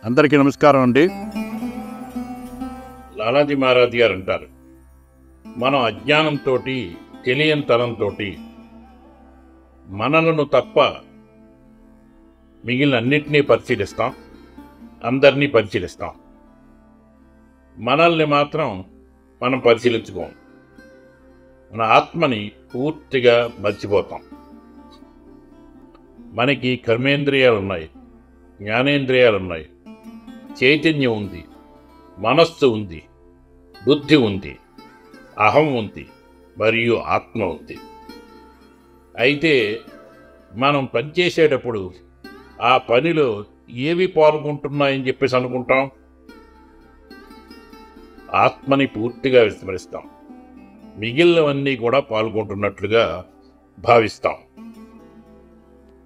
అందరికీ నమస్కారం అండి. లాలాజీ మహారాజ్ గారు అంటారు, మనం అజ్ఞానంతో తెలియని తనంతో మనలను తప్ప మిగిలిన అన్నిటినీ పరిశీలిస్తాం, అందరినీ పరిశీలిస్తాం. మనల్ని మాత్రం మనం పరిశీలించుకోం. మన ఆత్మని పూర్తిగా మర్చిపోతాం. మనకి కర్మేంద్రియాలు ఉన్నాయి, జ్ఞానేంద్రియాలు ఉన్నాయి, చైతన్యం ఉంది, మనస్సు ఉంది, బుద్ధి ఉంది, అహం ఉంది, మరియు ఆత్మ ఉంది. అయితే మనం పనిచేసేటప్పుడు ఆ పనిలో ఏవి పాల్గొంటున్నాయని చెప్పేసి అనుకుంటాం? ఆత్మని పూర్తిగా విస్మరిస్తాం. మిగిలినవన్నీ కూడా పాల్గొంటున్నట్లుగా భావిస్తాం.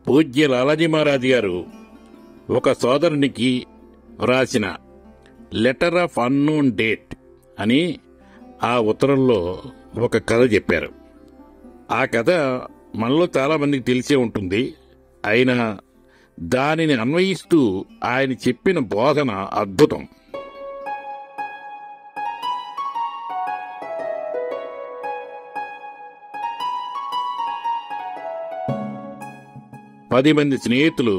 పూజ్య లాలాజీ మహారాజ్ గారు ఒక సోదరునికి వ్రాసిన లెటర్ ఆఫ్ అన్నోన్ డేట్ అని ఆ ఉత్తరంలో ఒక కథ చెప్పారు. ఆ కథ మనలో చాలామందికి తెలిసే ఉంటుంది. అయినా దానిని అన్వయిస్తూ ఆయన చెప్పిన బోధన అద్భుతం. పది మంది స్నేహితులు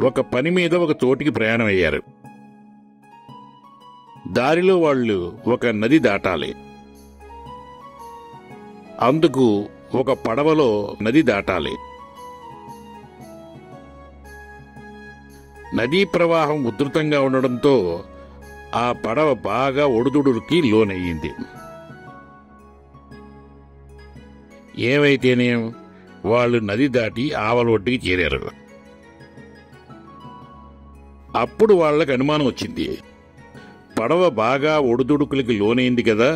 ఒక పని మీద ఒక చోటికి ప్రయాణం అయ్యారు. దారిలో వాళ్ళు ఒక నది దాటాలి. అందుకు ఒక పడవలో నది దాటాలి. నదీ ప్రవాహం ఉధృతంగా ఉండడంతో ఆ పడవ బాగా ఒడిదుడుకి లోనయ్యింది. ఏమైతేనే వాళ్ళు నది దాటి ఆవలొడ్డుకి చేరారు. అప్పుడు వాళ్ళకి అనుమానం వచ్చింది. పడవ బాగా ఒడిదుడుకులకి లోనైంది కదా,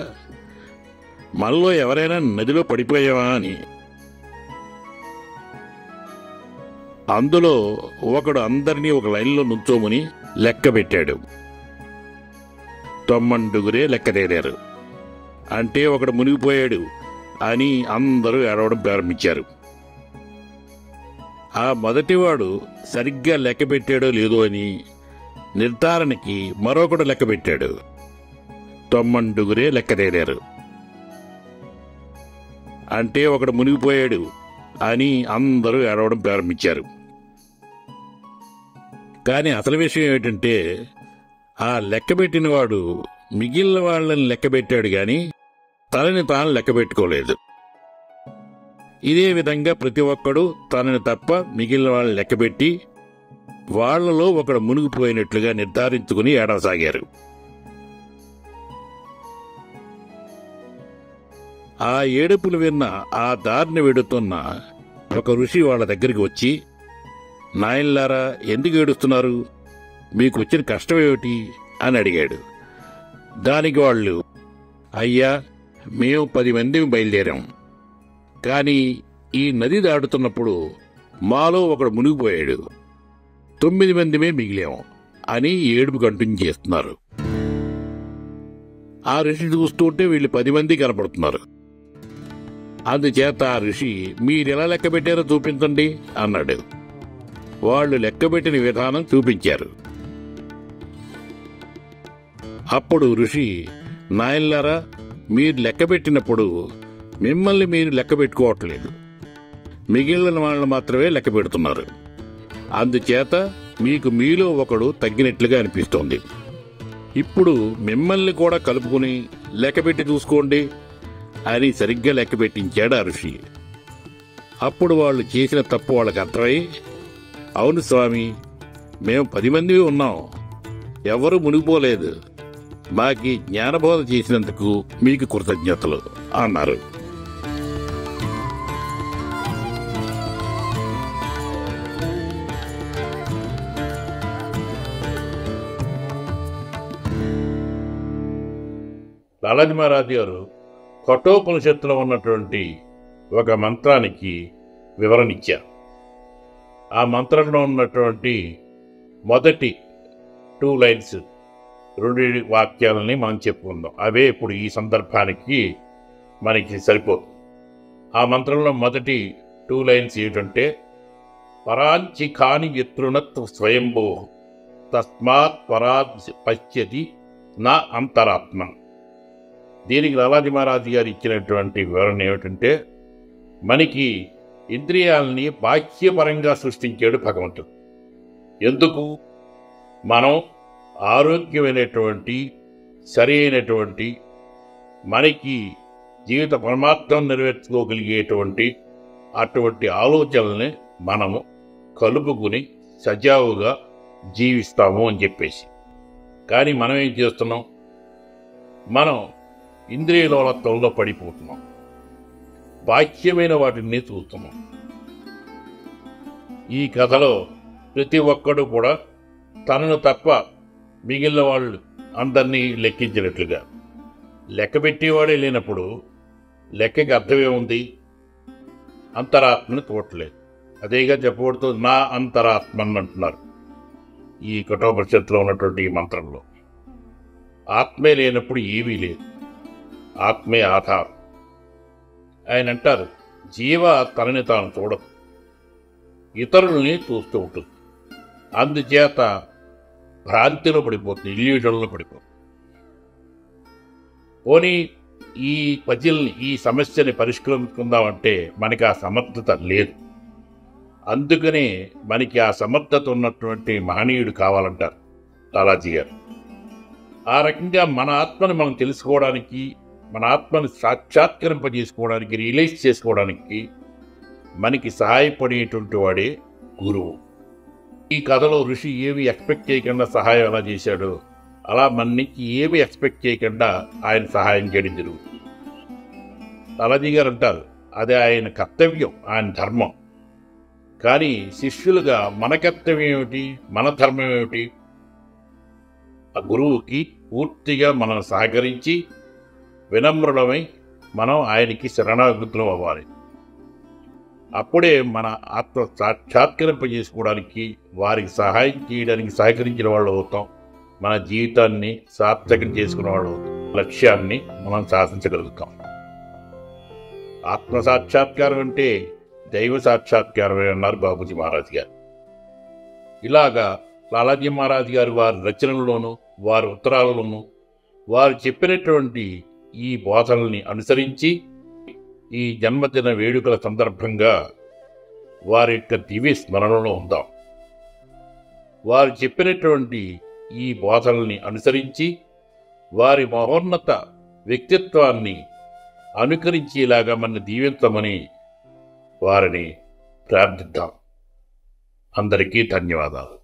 మనలో ఎవరైనా నదిలో పడిపోయావా అని. అందులో ఒకడు అందరినీ ఒక లైన్లో నుంచోమని లెక్క పెట్టాడు. 90 లెక్క తేరారు. అంటే ఒకడు మునిగిపోయాడు అని అందరూ ఏడవడం ప్రారంభించారు. ఆ మొదటివాడు సరిగ్గా లెక్క పెట్టాడో లేదో అని నిర్ధారణకి మరొకడు లెక్క పెట్టాడు. 90 లెక్క తేరారు. అంటే ఒకడు మునిగిపోయాడు అని అందరూ ఏడవడం ప్రారంభించారు. కానీ అసలు విషయం ఏమిటంటే, ఆ లెక్క పెట్టిన వాడు మిగిలిన వాళ్ళని లెక్క పెట్టాడు కానీ తనని తాను లెక్క పెట్టుకోలేదు. ఇదే విధంగా ప్రతి ఒక్కడు తనని తప్ప మిగిలిన వాళ్ళని లెక్కబెట్టి వాళ్లలో ఒకడు మునిగిపోయినట్లుగా నిర్ధారించుకుని ఏడవసాగారు. ఆ ఏడుపులు విన్న ఆ దారిని వెడుతున్న ఒక ఋషి వాళ్ళ దగ్గరికి వచ్చి, నాయనలారా, ఎందుకు ఏడుస్తున్నారు? మీకు వచ్చిన కష్టమేమిటి అని అడిగాడు. దానికి వాళ్ళు, అయ్యా, మేము 10 మంది బయలుదేరాం. కానీ ఈ నది దాటుతున్నప్పుడు మాలో ఒకడు మునిగిపోయాడు. 9 మందిమే మిగిలాం అని ఏడుపు కంటిన్యూ చేస్తున్నారు. ఆ ఋషి చూస్తుంటే వీళ్ళు 10 మంది కనపడుతున్నారు. అందుచేత ఆ ఋషి, మీరెలా లెక్క పెట్టారో చూపించండి అన్నాడు. వాళ్ళు లెక్కబెట్టిన విధానం చూపించారు. అప్పుడు ఋషి, నాయనలారా, మీరు లెక్కబెట్టినప్పుడు మిమ్మల్ని మీరు లెక్క పెట్టుకోవట్లేదు, మిగిలిన వాళ్ళని మాత్రమే లెక్క పెడుతున్నారు. అందుచేత మీకు మీలో ఒకడు తగ్గినట్లుగా అనిపిస్తోంది. ఇప్పుడు మిమ్మల్ని కూడా కలుపుకుని లెక్కపెట్టి చూసుకోండి అని సరిగ్గా లెక్క పెట్టించాడు ఆ ఋషి. అప్పుడు వాళ్ళు చేసిన తప్పు వాళ్ళకి అర్థమై, అవును స్వామి, మేము 10 మంది ఉన్నాం, ఎవరూ మునిగిపోలేదు, మాకి జ్ఞానబోధ చేసినందుకు మీకు కృతజ్ఞతలు అన్నారు. లాలాజీ మహారాజ్ గారు కఠోపనిషత్తులో ఉన్నటువంటి ఒక మంత్రానికి వివరణ ఇచ్చారు. ఆ మంత్రంలో ఉన్నటువంటి మొదటి 2 లైన్స్, 2 వాక్యాలని మనం చెప్పుకుందాం. అవే ఇప్పుడు ఈ సందర్భానికి మనకి సరిపోతుంది. ఆ మంత్రంలో మొదటి 2 లైన్స్ ఏమిటంటే, పరాంచి కాని యతృణత్ స్వయంభో తస్మాత్ పరాద్ పశ్యతి నా అంతరాత్మ. దీనికి లాలాజీ మహారాజ్ గారు ఇచ్చినటువంటి వివరణ ఏమిటంటే, మనకి ఇంద్రియాలని బాహ్యపరంగా సృష్టించాడు భగవంతుడు. ఎందుకు? మనం ఆరోగ్యమైనటువంటి సరి అయినటువంటి మనకి జీవిత పరమార్థం నెరవేర్చుకోగలిగేటువంటి అటువంటి ఆలోచనల్ని మనము కలుపుకుని సజావుగా జీవిస్తాము అని చెప్పేసి. కానీ మనం ఏం చేస్తున్నాం? మనం ఇంద్రియలోలత్వంలో పడిపోతున్నాం, బాహ్యమైన వాటిని చూస్తున్నాం. ఈ కథలో ప్రతి ఒక్కడు కూడా తనను తప్ప మిగిలిన వాళ్ళు అందరినీ లెక్కించినట్లుగా, లెక్క పెట్టేవాడే లేనప్పుడు లెక్కకి అర్థమేముంది? అంతరాత్మను చూడలేదు. అదేగా చెప్పబడుతుంది, నా అంతరాత్మని అంటున్నారు ఈ కఠోపనిషత్తులో ఉన్నటువంటి ఈ మంత్రంలో. ఆత్మే లేనప్పుడు ఏమీ లేదు, ఆత్మే ఆధారం. ఆయన అంటారు, జీవ తనని తాను చూడదు, ఇతరుల్ని చూస్తూ ఉంటుంది. అందుచేత భ్రాంతిలో పడిపోతుంది, ఇల్యూషన్లో పడిపోతుంది. పోనీ ఈ పజిల్ని, ఈ సమస్యని పరిష్కరించుకుందామంటే మనకి ఆ సమర్థత లేదు. అందుకనే మనకి ఆ సమర్థత ఉన్నటువంటి మహనీయుడు కావాలంటారు లాలాజీ గారు. ఆ రకంగా మన ఆత్మని మనం తెలుసుకోవడానికి, మన ఆత్మని సాక్షాత్కరింపజేసుకోవడానికి, రియలైజ్ చేసుకోవడానికి మనకి సహాయపడేటువంటి వాడే గురువు. ఈ కథలో ఋషి ఏవి ఎక్స్పెక్ట్ చేయకుండా సహాయం ఎలా చేశాడో, అలా మన నుంచి ఏమి ఎక్స్పెక్ట్ చేయకుండా ఆయన సహాయం చేయడం జరుగుతుంది. లాలాజీ గారు అంటారు, అదే ఆయన కర్తవ్యం, ఆయన ధర్మం. కానీ శిష్యులుగా మన కర్తవ్యం ఏమిటి, మన ధర్మం ఏమిటి? ఆ గురువుకి పూర్తిగా మనం సహకరించి వినమ్రులమై మనం ఆయనకి శరణాగతులం అవ్వాలి. అప్పుడే మన ఆత్మ సాక్షాత్కరింపజేసుకోవడానికి, వారికి సహాయం చేయడానికి సహకరించిన వాళ్ళు అవుతాం. మన జీవితాన్ని సార్థకం చేసుకున్న వాళ్ళు అవుతాం. లక్ష్యాన్ని మనం సాధించగలుగుతాం. ఆత్మ సాక్షాత్కారం అంటే దైవ సాక్షాత్కారమే అన్నారు బాపూజీ మహారాజ్ గారు. ఇలాగా లాలాజీ మహారాజ్ గారు వారి రచనల్లోనూ, వారి ఉత్తరాలలోనూ వారు చెప్పినటువంటి ఈ బోధనల్ని అనుసరించి ఈ జన్మదిన వేడుకల సందర్భంగా వారి యొక్క దివ్య స్మరణలో ఉందాం. వారు చెప్పినటువంటి ఈ బోధనల్ని అనుసరించి వారి మహోన్నత వ్యక్తిత్వాన్ని అనుకరించేలాగా మన దీవించమని వారిని ప్రార్థిద్దాం. అందరికీ ధన్యవాదాలు.